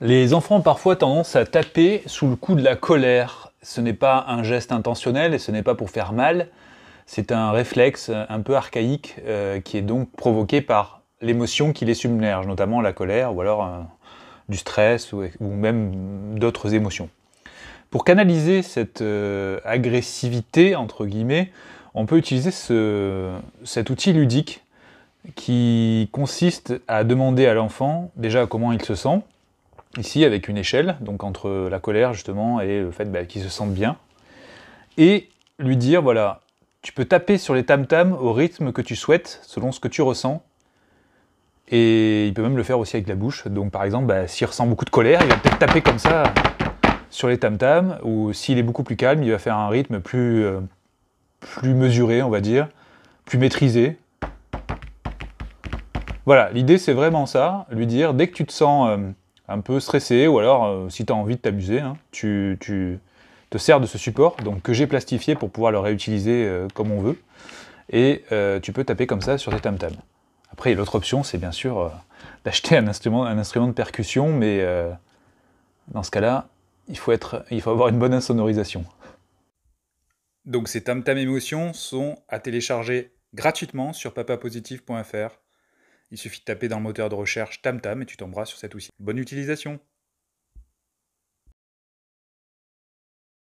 Les enfants ont parfois tendance à taper sous le coup de la colère. Ce n'est pas un geste intentionnel et ce n'est pas pour faire mal, c'est un réflexe un peu archaïque qui est donc provoqué par l'émotion qui les submerge, notamment la colère ou alors du stress ou même d'autres émotions. Pour canaliser cette agressivité, entre guillemets, on peut utiliser cet outil ludique qui consiste à demander à l'enfant déjà comment il se sent, ici avec une échelle, donc entre la colère justement et le fait qu'il se sente bien, et lui dire voilà, tu peux taper sur les tam-tams au rythme que tu souhaites, selon ce que tu ressens, et il peut même le faire aussi avec la bouche, donc par exemple, s'il ressent beaucoup de colère, il va peut-être taper comme ça sur les tam-tams, ou s'il est beaucoup plus calme, il va faire un rythme plus mesuré, on va dire, plus maîtrisé. Voilà, l'idée c'est vraiment ça, lui dire, dès que tu te sens un peu stressé, ou alors si tu as envie de t'amuser, hein, tu te sers de ce support, donc que j'ai plastifié pour pouvoir le réutiliser comme on veut, et tu peux taper comme ça sur tes tam-tams. Après, l'autre option, c'est bien sûr d'acheter un instrument de percussion, mais dans ce cas-là, il faut avoir une bonne insonorisation. Donc ces tam-tam émotions sont à télécharger gratuitement sur papapositif.fr. Il suffit de taper dans le moteur de recherche tam-tam et tu tomberas sur cet outil. Bonne utilisation!